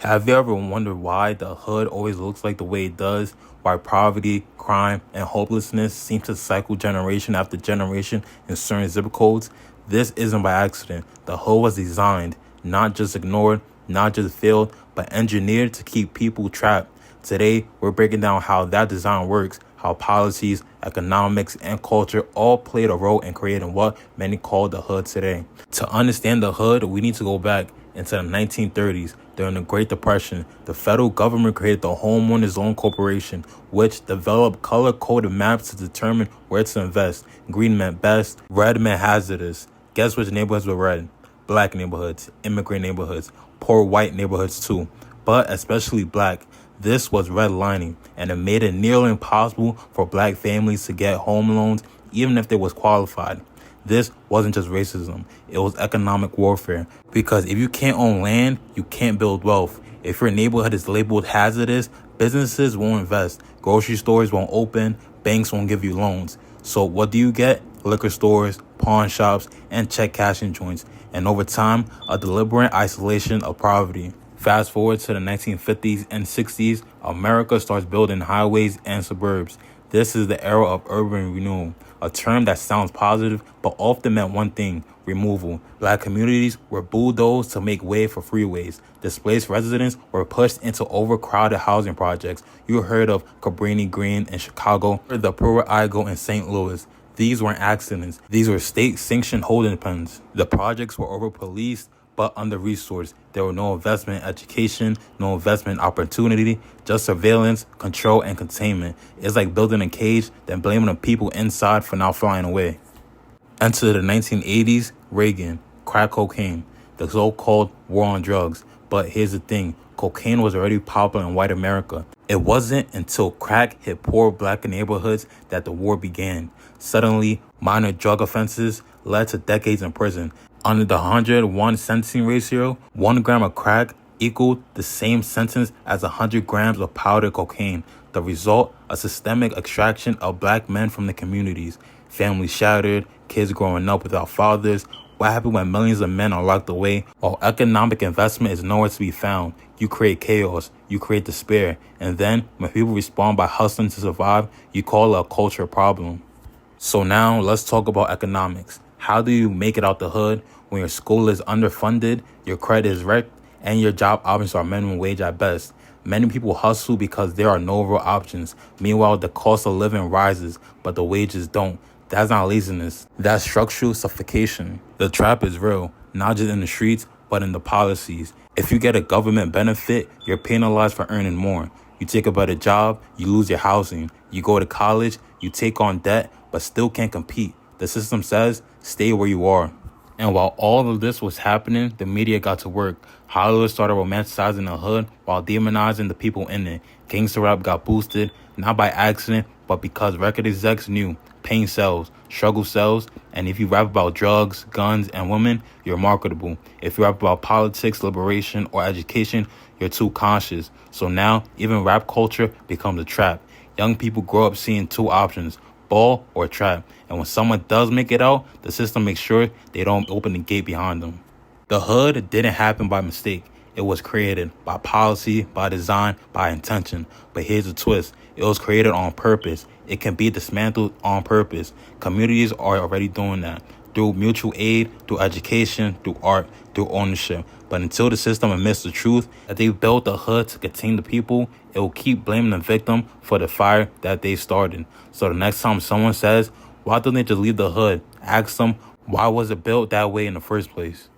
Have you ever wondered why the hood always looks like the way it does? Why poverty, crime, and hopelessness seem to cycle generation after generation in certain zip codes? This isn't by accident. The hood was designed, not just ignored, not just failed, but engineered to keep people trapped. Today, we're breaking down how that design works, how policies, economics, and culture all played a role in creating what many call the hood today. To understand the hood, we need to go back into the 1930s. During the Great Depression, the federal government created the Homeowners Loan Corporation, which developed color-coded maps to determine where to invest. Green meant best, red meant hazardous. Guess which neighborhoods were red? Black neighborhoods, immigrant neighborhoods, poor white neighborhoods too, but especially black. This was redlining, and it made it nearly impossible for black families to get home loans even if they was qualified. This wasn't just racism, it was economic warfare. Because if you can't own land, you can't build wealth. If your neighborhood is labeled hazardous, businesses won't invest, grocery stores won't open, banks won't give you loans. So what do you get? Liquor stores, pawn shops, and check cashing joints. And over time, a deliberate isolation of poverty. Fast forward to the 1950s and 60s, America starts building highways and suburbs. This is the era of urban renewal, a term that sounds positive but often meant one thing: removal. Black communities were bulldozed to make way for freeways. Displaced residents were pushed into overcrowded housing projects. You heard of Cabrini Green in Chicago or the Pura Igo in St. Louis. These weren't accidents. These were state-sanctioned holding pens. The projects were over-policed but under-resourced. There were no investment in education, no investment in opportunity, just surveillance, control, and containment. It's like building a cage, then blaming the people inside for not flying away. Enter the 1980s, Reagan, crack cocaine, the so-called war on drugs. But here's the thing, cocaine was already popular in white America. It wasn't until crack hit poor black neighborhoods that the war began. Suddenly, minor drug offenses led to decades in prison. Under the 101 sentencing ratio, 1 gram of crack equaled the same sentence as 100 grams of powdered cocaine. The result, a systemic extraction of black men from the communities. Families shattered, kids growing up without fathers. What happens when millions of men are locked away? While economic investment is nowhere to be found, you create chaos, you create despair, and then when people respond by hustling to survive, you call it a culture problem. So now let's talk about economics. How do you make it out the hood when your school is underfunded, your credit is wrecked, and your job options are minimum wage at best? Many people hustle because there are no real options. Meanwhile, the cost of living rises, but the wages don't. That's not laziness. That's structural suffocation. The trap is real, not just in the streets, but in the policies. If you get a government benefit, you're penalized for earning more. You take a better job, you lose your housing. You go to college, you take on debt, but still can't compete. The system says, stay where you are. And while all of this was happening, the media got to work. Hollywood started romanticizing the hood while demonizing the people in it. Gangster rap got boosted, not by accident, but because record execs knew pain sells, struggle sells, and if you rap about drugs, guns, and women, you're marketable. If you rap about politics, liberation, or education, you're too conscious. So now, even rap culture becomes a trap. Young people grow up seeing two options: ball or trap. And when someone does make it out, the system makes sure they don't open the gate behind them. The hood didn't happen by mistake. It was created by policy, by design, by intention. But here's the twist. It was created on purpose. It can be dismantled on purpose. Communities are already doing that. Through mutual aid, through education, through art, through ownership. But until the system admits the truth that they built the hood to contain the people, it will keep blaming the victim for the fire that they started. So the next time someone says, why don't they just leave the hood? Ask them, why was it built that way in the first place?